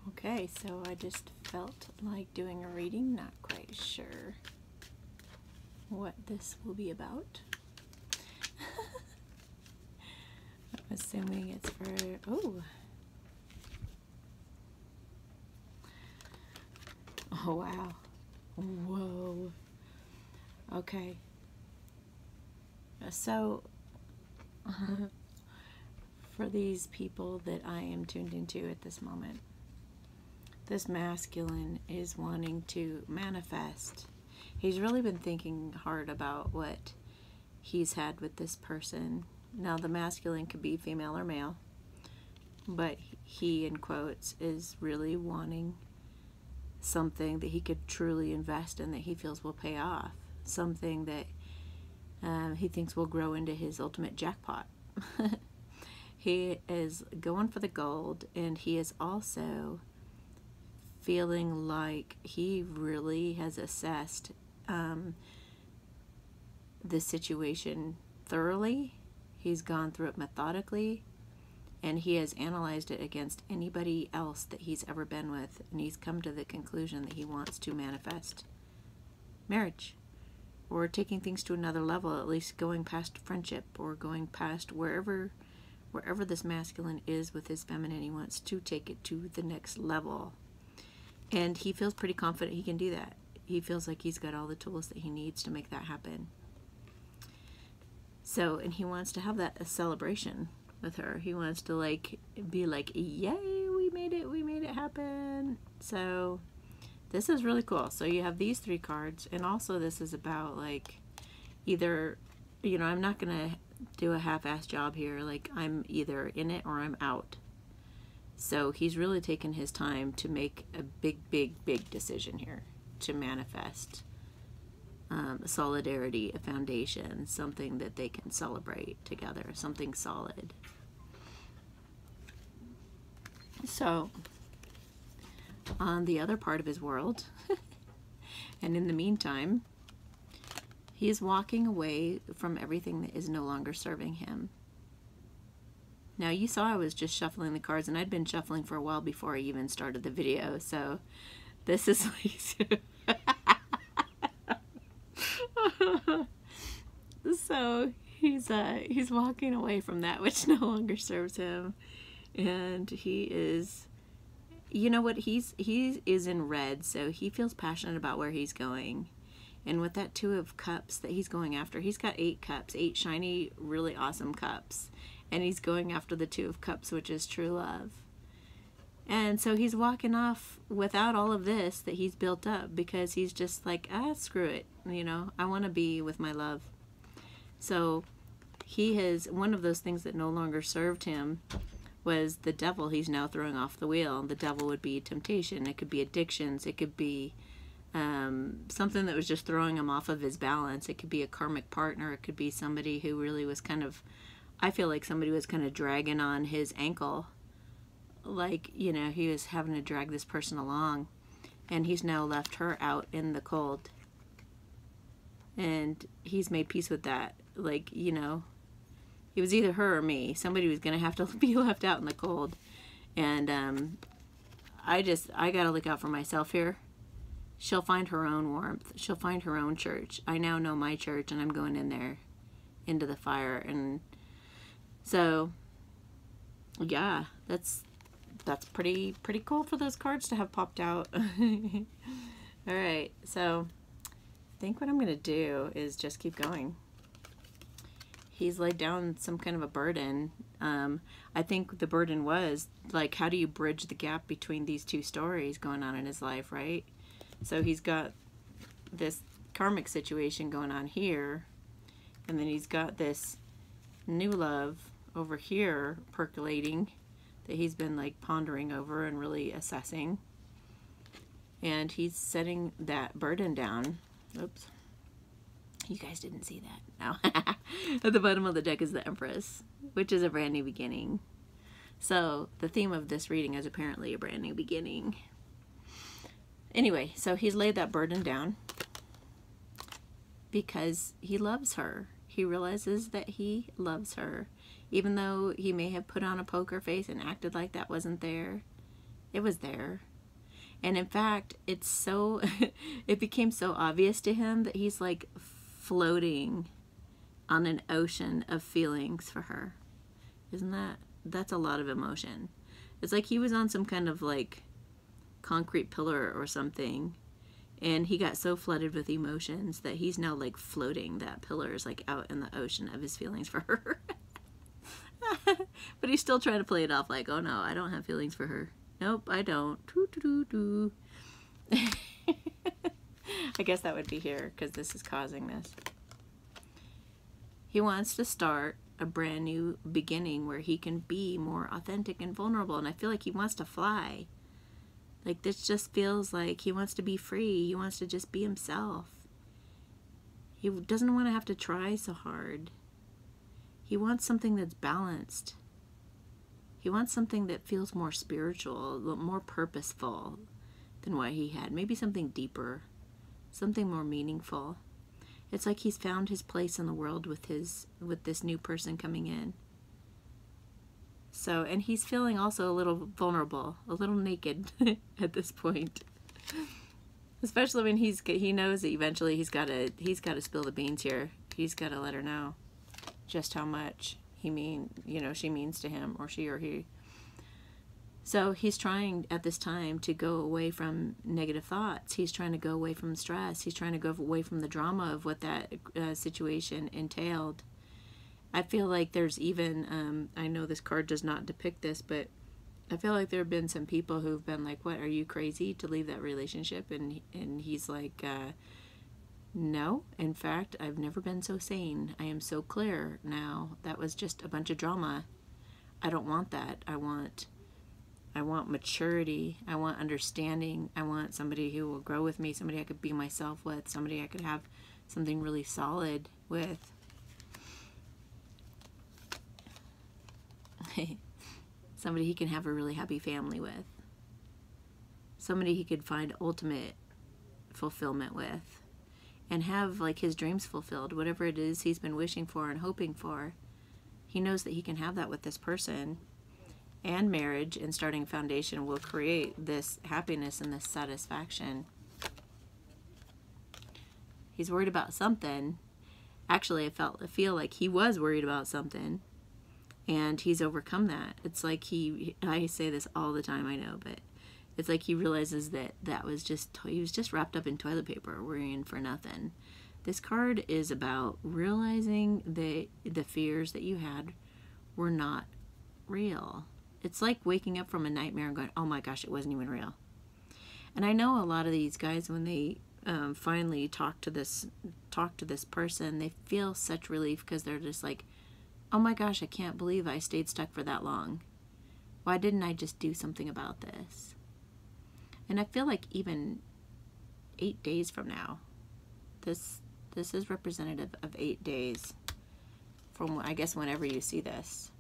Okay, so I just felt like doing a reading, not quite sure what this will be about. I'm assuming it's for, oh wow, whoa, okay, so for these people that I am tuned into at this moment, this masculine is wanting to manifest. He's really been thinking hard about what he's had with this person. Now, the masculine could be female or male, but he, in quotes, is really wanting something that he could truly invest in, that he feels will pay off, something that he thinks will grow into his ultimate jackpot. He is going for the gold, and he is also feeling like he really has assessed the situation thoroughly. He's gone through it methodically, and he has analyzed it against anybody else that he's ever been with, and he's come to the conclusion that he wants to manifest marriage, or taking things to another level, at least going past friendship, or going past wherever this masculine is with his feminine. He wants to take it to the next level, and he feels pretty confident he can do that. He feels like he's got all the tools that he needs to make that happen. So, and he wants to have that a celebration with her. He wants to be like, yay, we made it happen. So this is really cool. So you have these 3 cards, and also this is about like either, I'm not gonna do a half-ass job here. Like, I'm either in it or I'm out. So he's really taken his time to make a big decision here, to manifest solidarity, a foundation, something that they can celebrate together, something solid. So on the other part of his world, and in the meantime, he is walking away from everything that is no longer serving him. Now, you saw I was just shuffling the cards, and I'd been shuffling for a while before I even started the video, so this is like so he's walking away from that which no longer serves him, and he is, he is in red, so he feels passionate about where he's going. And with that 2 of cups that he's going after, he's got 8 cups, 8 shiny, really awesome cups, and he's going after the 2 of cups, which is true love. And so he's walking off without all of this that he's built up, because he's just like, screw it. I want to be with my love. So he has, one of those things that no longer served him was the devil. He's now throwing off the wheel. The devil would be temptation. It could be addictions. It could be something that was just throwing him off of his balance. It could be a karmic partner. It could be somebody who really was I feel like somebody was kind of dragging on his ankle. Like, he was having to drag this person along, and he's now left her out in the cold. And he's made peace with that. Like, it was either her or me. Somebody was going to have to be left out in the cold. And I got to look out for myself here. She'll find her own warmth. She'll find her own church. I now know my church, and I'm going in there into the fire. And so, yeah, that's pretty cool for those cards to have popped out. All right, so I think what I'm going to do is just keep going. He's laid down some kind of a burden. I think the burden was, like, how do you bridge the gap between these 2 stories going on in his life, right? So he's got this karmic situation going on here, and then he's got this new love over here percolating that he's been like pondering over and really assessing, and he's setting that burden down. Oops, you guys didn't see that. No. At the bottom of the deck is the Empress, which is a brand new beginning. So the theme of this reading is apparently a brand new beginning. Anyway, so he's laid that burden down because he loves her. He realizes that he loves her. Even though he may have put on a poker face and acted like that wasn't there, It was there. And in fact, it's so, it became so obvious to him that he's like floating on an ocean of feelings for her. Isn't that's a lot of emotion. It's like he was on some kind of like concrete pillar or something, and he got so flooded with emotions that he's now like floating. That pillar is like out in the ocean of his feelings for her. But he's still trying to play it off like, oh no, I don't have feelings for her. Nope, I don't. I guess that would be here because this is causing this. He wants to start a brand new beginning where he can be more authentic and vulnerable. And I feel like he wants to fly. Like this just feels like he wants to be free. He wants to just be himself. He doesn't want to have to try so hard. He wants something that's balanced. He wants something that feels more spiritual, more purposeful than what he had. Maybe something deeper, something more meaningful. It's like he's found his place in the world with this new person coming in. So, and he's feeling also a little vulnerable, a little naked at this point. Especially when he knows that eventually he's got to spill the beans here. He's got to let her know just how much she means to him, or she or he. So he's trying at this time to go away from negative thoughts. He's trying to go away from stress. He's trying to go away from the drama of what that situation entailed. I feel like there's even, I know this card does not depict this, but I feel like there have been some people who've been like, what, are you crazy to leave that relationship? And he's like, no, in fact, I've never been so sane. I am so clear now. That was just a bunch of drama. I don't want that. I want maturity. I want understanding. I want somebody who will grow with me, somebody I could be myself with, somebody I could have something really solid with. Somebody he can have a really happy family with. Somebody he could find ultimate fulfillment with. And have like his dreams fulfilled, whatever it is he's been wishing for and hoping for. He knows that he can have that with this person. And marriage and starting a foundation will create this happiness and this satisfaction. He's worried about something. Actually, I feel like he was worried about something, and he's overcome that. It's like I say this all the time, I know, but it's like he realizes that he was just wrapped up in toilet paper, worrying for nothing. This card is about realizing that the fears that you had were not real. It's like waking up from a nightmare and going, oh my gosh, it wasn't even real. And I know a lot of these guys, when they finally talk to this person, they feel such relief because they're just like, oh my gosh, I can't believe I stayed stuck for that long. Why didn't I just do something about this? And I feel like even 8 days from now, this is representative of 8 days from, I guess, whenever you see this.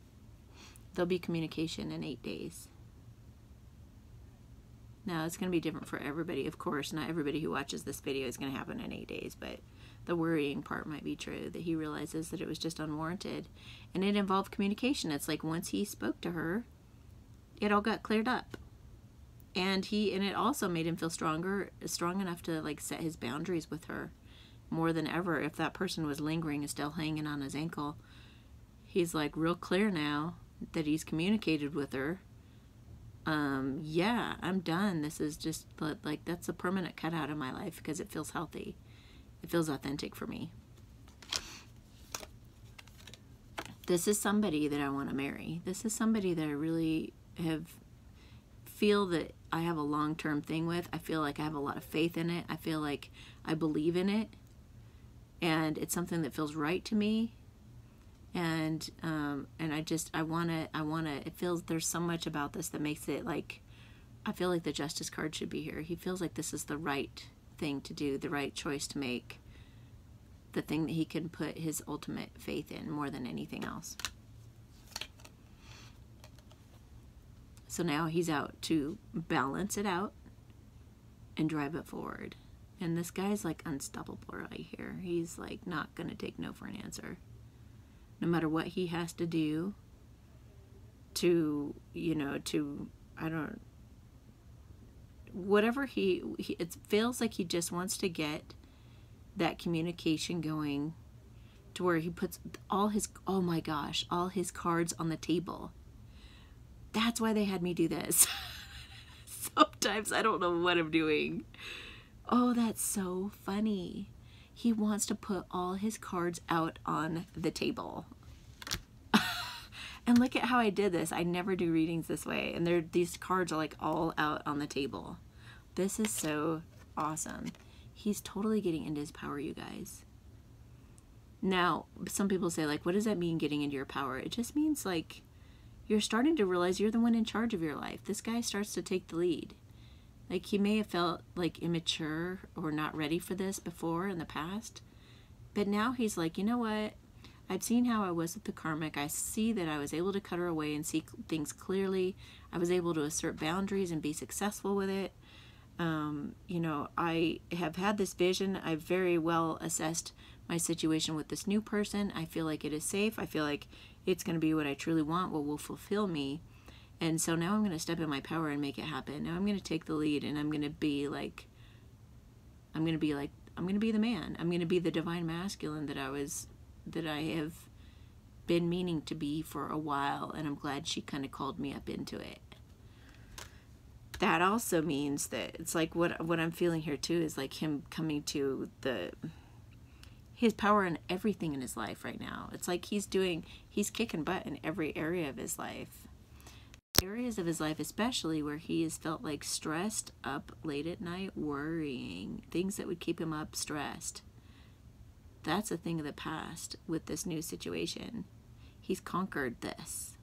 There'll be communication in 8 days. Now, it's going to be different for everybody. Of course, not everybody who watches this video is going to happen in 8 days, but the worrying part might be true, that he realizes that it was just unwarranted. And it involved communication. It's like once he spoke to her, it all got cleared up. And it also made him feel strong enough to like set his boundaries with her more than ever. If that person was lingering and still hanging on his ankle, he's like real clear now that he's communicated with her. Yeah, I'm done. This is just like, that's a permanent cutout of my life because it feels healthy. It feels authentic for me. This is somebody that I want to marry. This is somebody that I really feel that I have a long-term thing with. I feel like I have a lot of faith in it. I feel like I believe in it, and it's something that feels right to me. And I wanna. It feels there's so much about this that makes it like I feel like the Justice card should be here. He feels like this is the right thing to do, the right choice to make, the thing that he can put his ultimate faith in more than anything else. So now he's out to balance it out and drive it forward. And this guy's like unstoppable right here. He's like not going to take no for an answer. No matter what he has to do to whatever it feels like he just wants to get that communication going to where he puts all his, oh my gosh, all his cards on the table. That's why they had me do this. Sometimes I don't know what I'm doing. Oh, that's so funny. He wants to put all his cards out on the table. And look at how I did this. I never do readings this way. And these cards are like all out on the table. This is so awesome. He's totally getting into his power, you guys. Now, some people say, like, what does that mean, getting into your power? It just means, like, you're starting to realize you're the one in charge of your life. This guy starts to take the lead. Like, he may have felt, like, immature or not ready for this before in the past. But now he's like, you know what? I've seen how I was with the karmic. I see that I was able to cut her away and see things clearly. I was able to assert boundaries and be successful with it. You know, I have had this vision. I've very well assessed my situation with this new person. I feel like it is safe. I feel like it's going to be what I truly want, what will fulfill me. And so now I'm going to step in my power and make it happen. Now I'm going to take the lead, and I'm going to be the man. I'm going to be the divine masculine that I have been meaning to be for a while, and I'm glad she kind of called me up into it. That also means that it's like what I'm feeling here too is like him coming to his power in everything in his life right now. It's like he's kicking butt in every area of his life. Areas of his life especially where he has felt like stressed up late at night, worrying, things that would keep him up stressed. That's a thing of the past with this new situation. He's conquered this.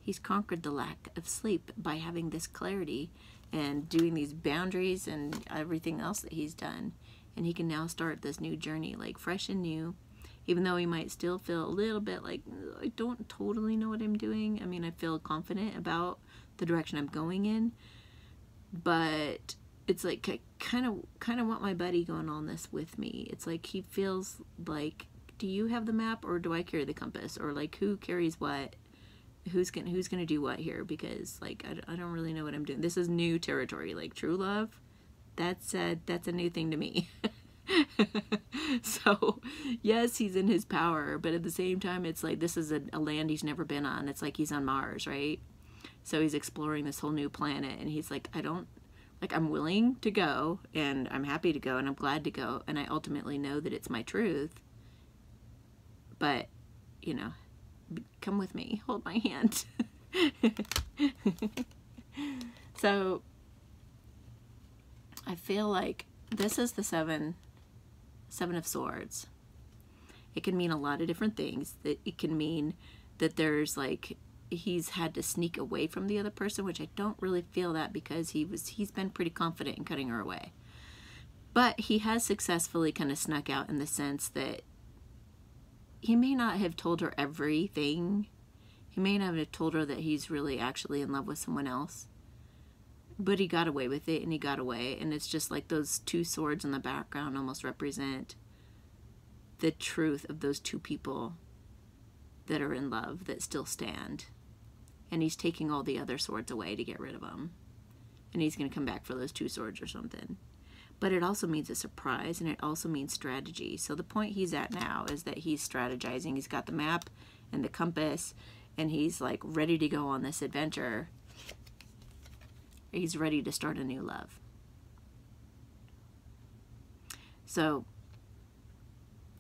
He's conquered the lack of sleep by having this clarity and doing these boundaries and everything else that he's done. And he can now start this new journey, like fresh and new, even though he might still feel a little bit like, I don't totally know what I'm doing. I mean, I feel confident about the direction I'm going in, but it's like I kind of want my buddy going on this with me. It's like he feels like, do you have the map or do I carry the compass? Or like, who carries what? Who's gonna do what here? Because like I don't really know what I'm doing. This is new territory. Like true love, that's a new thing to me. So yes, he's in his power, but at the same time, it's like this is a land he's never been on. It's like he's on Mars, right? So he's exploring this whole new planet, and he's like, I'm willing to go, and I'm happy to go, and I'm glad to go, and I ultimately know that it's my truth. But, you know, come with me, hold my hand. So I feel like this is the Seven of Swords. It can mean a lot of different things. That it can mean that there's like he's had to sneak away from the other person, which I don't really feel that because he's been pretty confident in cutting her away. But he has successfully kind of snuck out in the sense that he may not have told her everything. He may not have told her that he's really actually in love with someone else. But he got away with it, and he got away. And it's just like those two swords in the background almost represent the truth of those two people that are in love, that still stand. And he's taking all the other swords away to get rid of them. And he's going to come back for those two swords or something. But it also means a surprise, and it also means strategy. So the point he's at now is that he's strategizing. He's got the map and the compass, and he's like ready to go on this adventure. He's ready to start a new love. So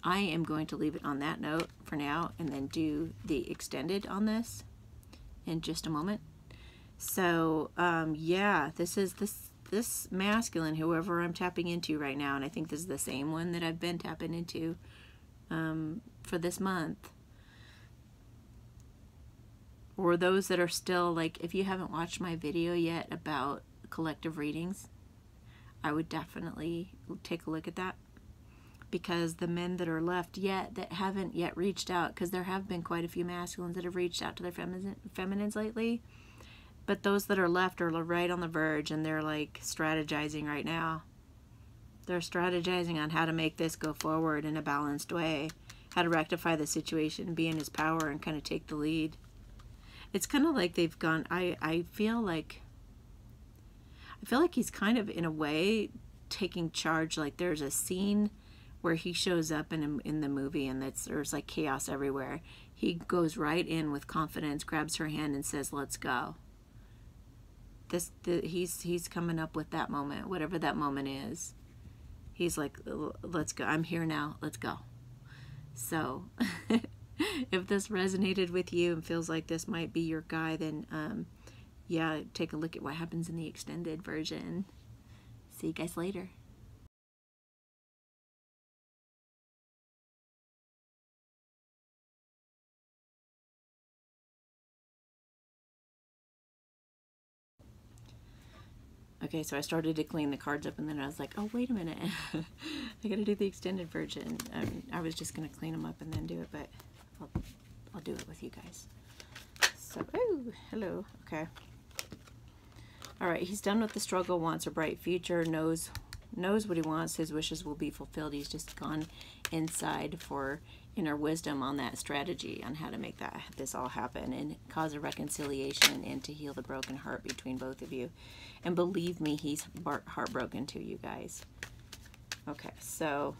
I am going to leave it on that note for now, and then do the extended on this in just a moment. So yeah, this is this masculine, whoever I'm tapping into right now, and I think this is the same one that I've been tapping into for this month. Or those that are still, like, if you haven't watched my video yet about collective readings, I would definitely take a look at that. Because the men that are left yet, that haven't yet reached out, because there have been quite a few masculines that have reached out to their feminines lately. But those that are left are right on the verge, and they're like strategizing right now. They're strategizing on how to make this go forward in a balanced way. How to rectify the situation, be in his power, and kind of take the lead. It's kind of like they've gone, I feel like feel like he's kind of, in a way, taking charge. Like there's a scene where he shows up in the movie, and there's like chaos everywhere. He goes right in with confidence, grabs her hand, and says, "Let's go." He's coming up with that moment, whatever that moment is. He's like, "Let's go. I'm here now. Let's go." So, if this resonated with you and feels like this might be your guy, then yeah, take a look at what happens in the extended version. See you guys later. Okay, so I started to clean the cards up, and then I was like, oh, wait a minute. I gotta do the extended version. I was just gonna clean them up and then do it, but I'll do it with you guys. So, oh, hello. Okay. All right, he's done with the struggle, wants a bright future, knows what he wants. His wishes will be fulfilled. He's just gone inside for inner wisdom on that strategy on how to make this all happen and cause a reconciliation and to heal the broken heart between both of you. And believe me, he's heartbroken too, you guys. Okay, so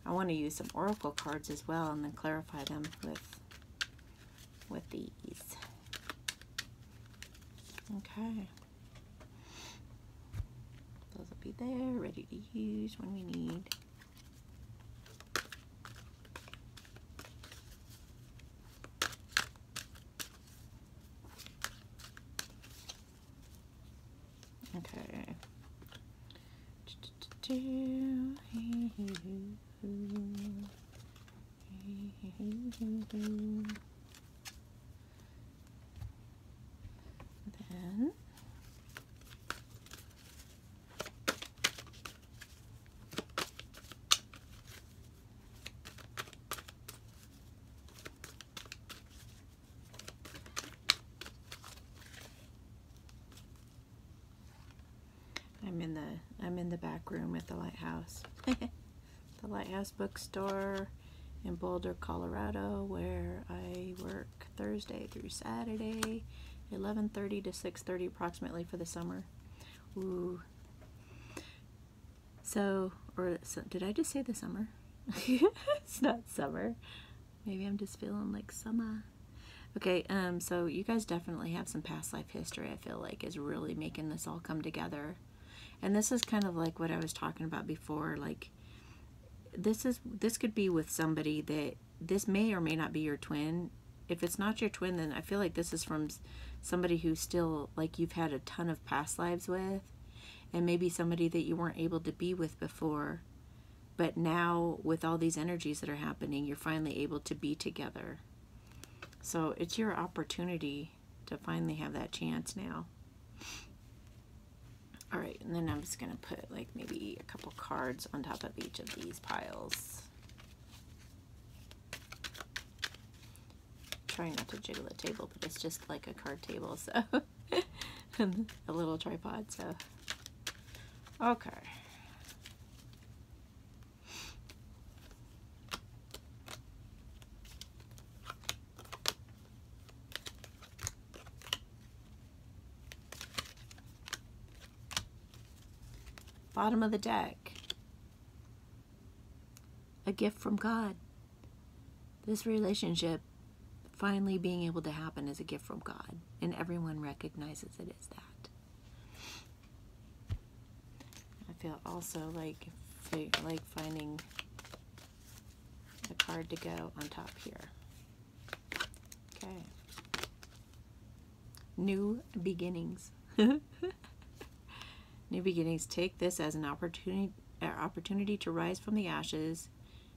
I want to use some oracle cards as well and then clarify them with these. Okay. Those will be there, ready to use when we need. Okay. Then I'm in the back room at the Lighthouse. The Lighthouse Bookstore in Boulder, Colorado, where I work Thursday through Saturday, 11:30 to 6:30 approximately for the summer. Ooh. So did I just say the summer? It's not summer. Maybe I'm just feeling like summer. Okay, so you guys definitely have some past life history, I feel like, is really making this all come together. And this is kind of like what I was talking about before, like this could be with somebody that this may or may not be your twin. If it's not your twin, then I feel like this is from somebody who's still, like, you've had a ton of past lives with, and maybe somebody that you weren't able to be with before, but now with all these energies that are happening, you're finally able to be together. So it's your opportunity to finally have that chance now. All right, and then I'm just gonna put like maybe a couple cards on top of each of these piles. Trying not to jiggle the table, but it's just like a card table, so a little tripod, so okay. Bottom of the deck. A gift from God. This relationship finally being able to happen is a gift from God, and everyone recognizes it as that. I feel also like finding a card to go on top here. Okay. New beginnings. New beginnings. Take this as an opportunity to rise from the ashes,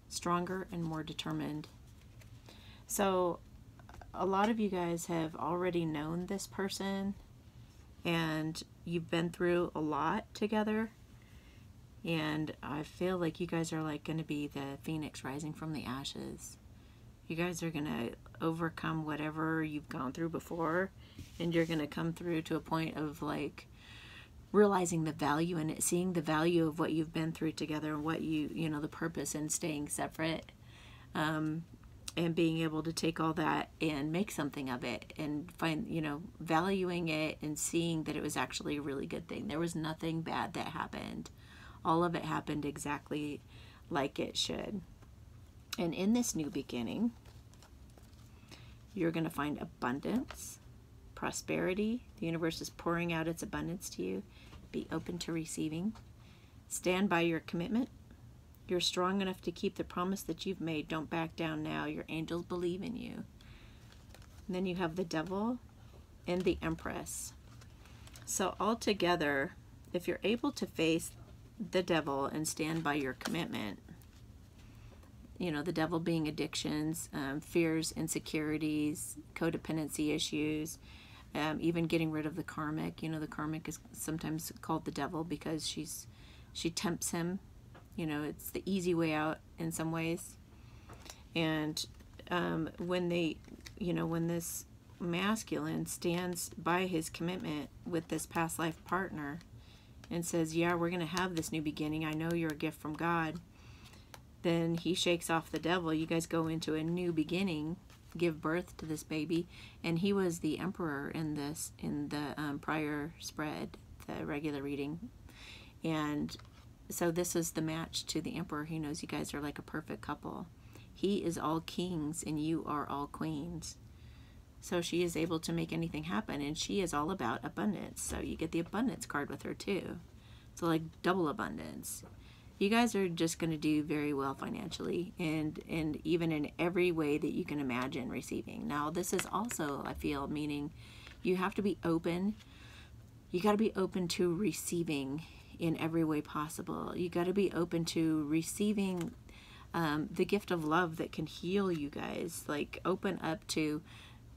stronger and more determined. So a lot of you guys have already known this person, and you've been through a lot together, and I feel like you guys are like going to be the phoenix rising from the ashes. You guys are going to overcome whatever you've gone through before, and you're going to come through to a point of like realizing the value in it, seeing the value of what you've been through together and what you know, the purpose in staying separate. and being able to take all that and make something of it and find, valuing it and seeing that it was actually a really good thing. There was nothing bad that happened. All of it happened exactly like it should. And in this new beginning, you're going to find abundance, prosperity. The universe is pouring out its abundance to you. Be open to receiving. Stand by your commitment. You're strong enough to keep the promise that you've made. Don't back down now. Your angels believe in you. And then you have the Devil and the Empress. So altogether, if you're able to face the Devil and stand by your commitment, the Devil being addictions, fears, insecurities, codependency issues, even getting rid of the karmic. The karmic is sometimes called the Devil because she tempts him. It's the easy way out in some ways. And when this masculine stands by his commitment with this past life partner and says, yeah, we're going to have this new beginning. I know you're a gift from God. Then he shakes off the Devil. You guys go into a new beginning, give birth to this baby. And he was the emperor in the prior spread, the regular reading. And so this is the match to the emperor. He knows you guys are like a perfect couple. He is all kings and you are all queens. So she is able to make anything happen, and she is all about abundance. So you get the abundance card with her too. So like double abundance. You guys are just going to do very well financially and even in every way that you can imagine receiving. Now this is also, I feel, meaning you have to be open. You got to be open to receiving in every way possible. You got to be open to receiving the gift of love that can heal you guys. Like open up to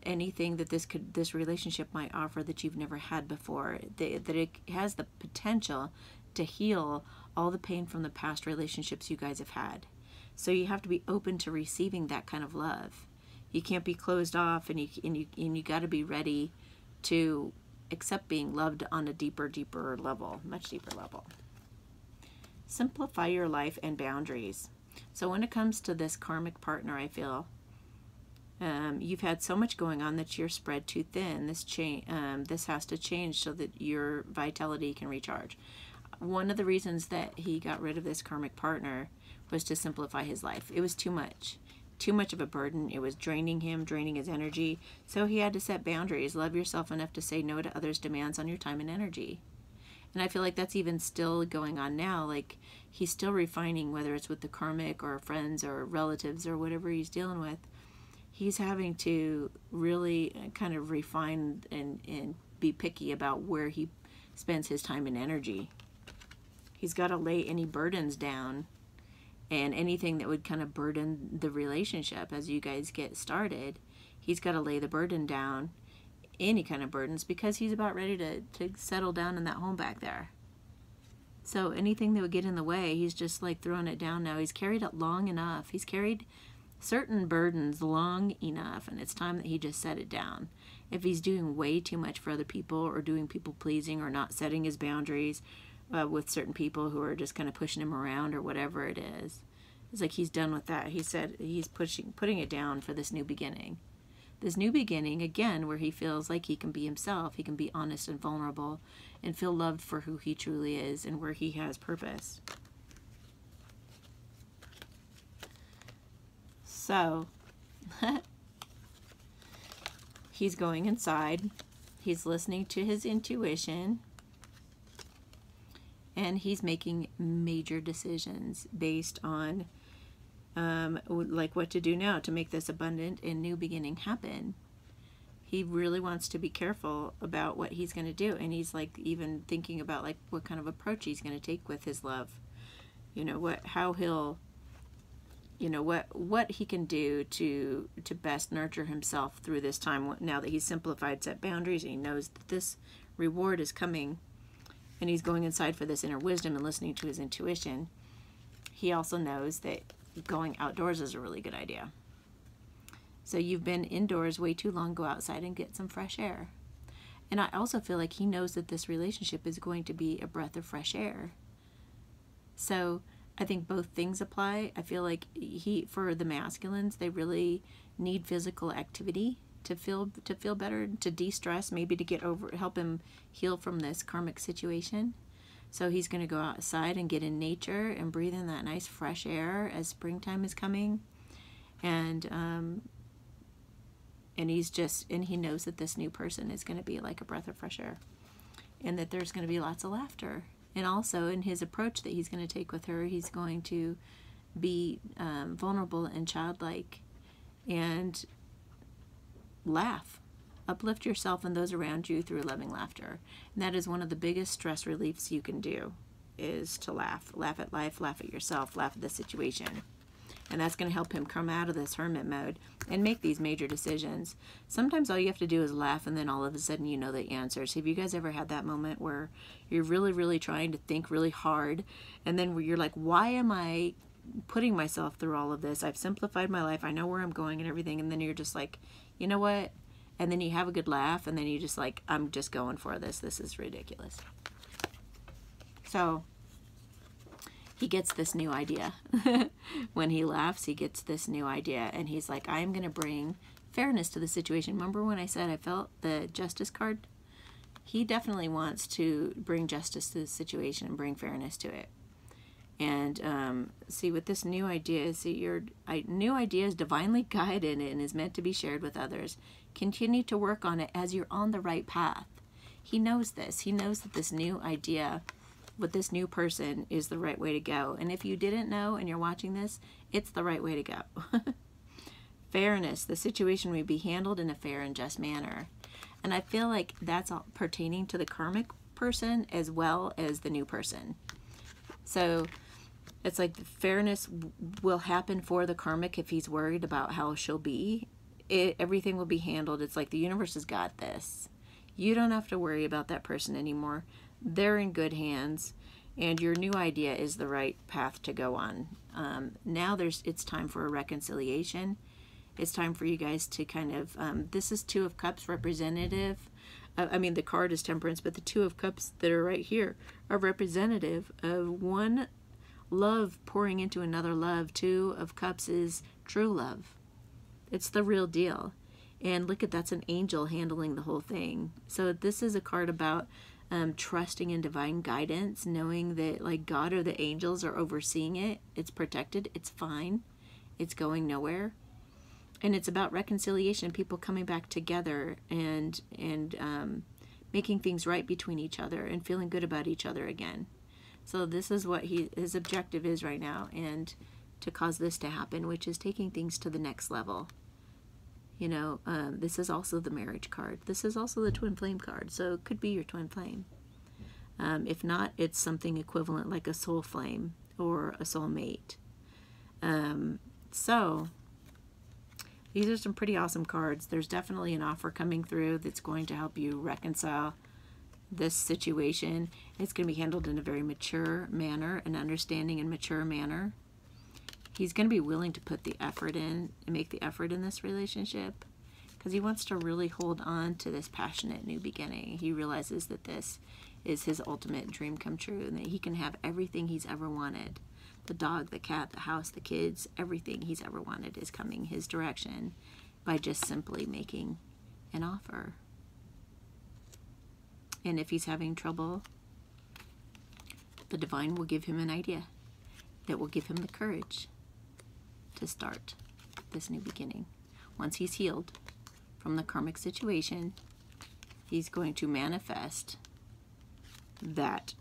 anything that this relationship might offer that you've never had before. That it has the potential to heal all the pain from the past relationships you guys have had. So you have to be open to receiving that kind of love. You can't be closed off, and you got to be ready to accept being loved on a deeper level, much deeper level. Simplify your life and boundaries. So when it comes to this karmic partner, I feel you've had so much going on that you're spread too thin. This has to change so that your vitality can recharge. One of the reasons that he got rid of this karmic partner was to simplify his life. It was too much of a burden. It was draining him, draining his energy. So he had to set boundaries. Love yourself enough to say no to others' demands on your time and energy. And I feel like that's even still going on now. Like he's still refining, whether it's with the karmic or friends or relatives or whatever he's dealing with. He's having to really kind of refine and be picky about where he spends his time and energy. He's got to lay any burdens down and anything that would kind of burden the relationship as you guys get started. He's got to lay the burden down, any kind of burdens, because he's about ready to settle down in that home back there. So anything that would get in the way, he's just like throwing it down now. He's carried it long enough. He's carried certain burdens long enough, and it's time that he just set it down. If he's doing way too much for other people or doing people pleasing or not setting his boundaries with certain people who are just kind of pushing him around or whatever it is, it's like he's done with that. He said he's putting it down for this new beginning. This new beginning, again, where he feels like he can be himself, he can be honest and vulnerable and feel loved for who he truly is and where he has purpose. So, he's going inside, he's listening to his intuition, and he's making major decisions based on like what to do now to make this abundant and new beginning happen. He really wants to be careful about what he's going to do, and he's like even thinking about like what kind of approach he's going to take with his love. How he'll what he can do to best nurture himself through this time now that he's simplified, set boundaries, and he knows that this reward is coming, and he's going inside for this inner wisdom and listening to his intuition. He also knows that going outdoors is a really good idea. So you've been indoors way too long, go outside and get some fresh air. And I also feel like he knows that this relationship is going to be a breath of fresh air. So I think both things apply. I feel like for the masculines, they really need physical activity to feel better, to de-stress, maybe to help him heal from this karmic situation. So he's going to go outside and get in nature and breathe in that nice fresh air as springtime is coming. And he knows that this new person is going to be like a breath of fresh air, and that there's going to be lots of laughter. And also in his approach that he's going to take with her, he's going to be vulnerable and childlike and laugh. Uplift yourself and those around you through loving laughter. And that is one of the biggest stress reliefs you can do, is to laugh. Laugh at life, laugh at yourself, laugh at the situation. And that's going to help him come out of this hermit mode and make these major decisions. Sometimes all you have to do is laugh, and then all of a sudden you know the answers. Have you guys ever had that moment where you're really, really trying to think really hard, and then you're like, why am I putting myself through all of this? I've simplified my life. I know where I'm going and everything. And then you're just like, you know what? And then you have a good laugh, and then you just like, I'm just going for this. This is ridiculous. So he gets this new idea. When he laughs, he gets this new idea, and he's like, I'm going to bring fairness to the situation. Remember when I said I felt the justice card? He definitely wants to bring justice to the situation and bring fairness to it. And see, with this new idea, your new idea is divinely guided and is meant to be shared with others. Continue to work on it as you're on the right path. He knows this. He knows that this new idea with this new person is the right way to go. And if you didn't know and you're watching this, it's the right way to go. Fairness. The situation will be handled in a fair and just manner. And I feel like that's all pertaining to the karmic person as well as the new person. So it's like the fairness will happen for the karmic if he's worried about how she'll be. Everything will be handled. It's like the universe has got this. You don't have to worry about that person anymore. They're in good hands, and your new idea is the right path to go on. Now it's time for a reconciliation. It's time for you guys to kind of, this is Two of Cups representative. I mean, the card is Temperance, but the Two of Cups that are right here are representative of one love pouring into another love. Two of Cups is true love. It's the real deal. And look at, that's an angel handling the whole thing. So this is a card about trusting in divine guidance, knowing that like God or the angels are overseeing it. It's protected. It's fine. It's going nowhere. And it's about reconciliation, people coming back together and making things right between each other and feeling good about each other again. So this is what his objective is right now, and to cause this to happen, which is taking things to the next level. You know, this is also the marriage card. This is also the twin flame card, so it could be your twin flame. If not, it's something equivalent like a soul flame or a soulmate. So these are some pretty awesome cards. There's definitely an offer coming through that's going to help you reconcile this situation. It's going to be handled in a very mature manner, an understanding and mature manner. He's going to be willing to put the effort in and make the effort in this relationship because he wants to really hold on to this passionate new beginning. He realizes that this is his ultimate dream come true and that he can have everything he's ever wanted. The dog, the cat, the house, the kids, everything he's ever wanted is coming his direction by just simply making an offer. And if he's having trouble, the divine will give him an idea that will give him the courage to start this new beginning. Once he's healed from the karmic situation, he's going to manifest that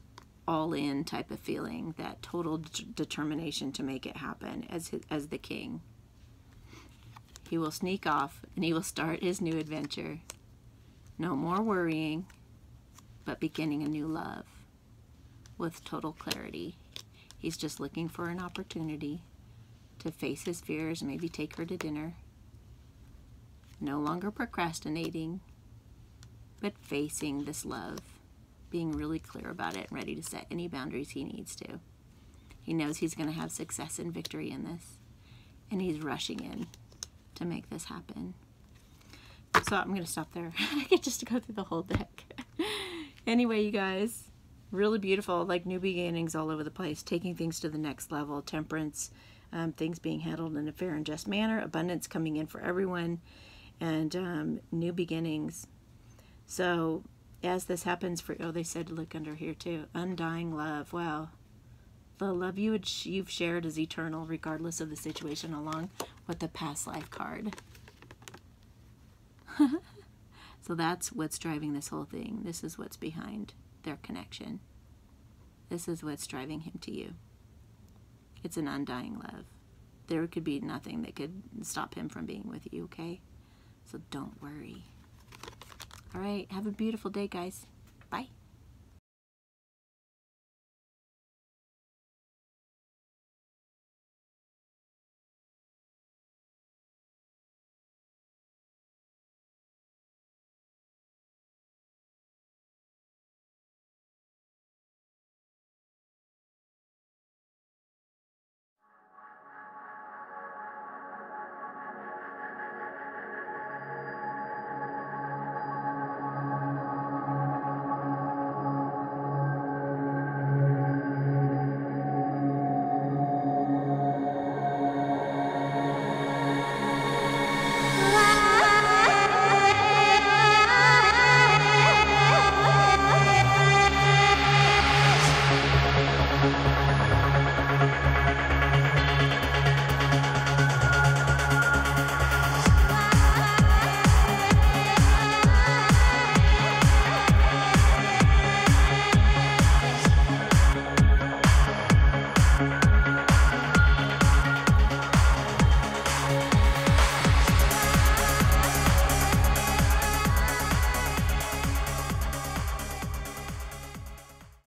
all-in type of feeling, that total determination to make it happen as the king. He will sneak off and he will start his new adventure. No more worrying, but beginning a new love with total clarity. He's just looking for an opportunity to face his fears, maybe take her to dinner. No longer procrastinating, but facing this love. Being really clear about it and ready to set any boundaries he needs to. He knows he's going to have success and victory in this, and he's rushing in to make this happen. So I'm going to stop there. I get just to go through the whole deck. Anyway, you guys, Really beautiful, like new beginnings all over the place, taking things to the next level, temperance, things being handled in a fair and just manner, abundance coming in for everyone, and new beginnings. So as this happens for, oh, they said look under here too, undying love. Wow. The love you've shared is eternal regardless of the situation, along with the past life card. So that's what's driving this whole thing. This is what's behind their connection. This is what's driving him to you. It's an undying love. There could be nothing that could stop him from being with you, okay? So don't worry. All right, have a beautiful day, guys. Bye.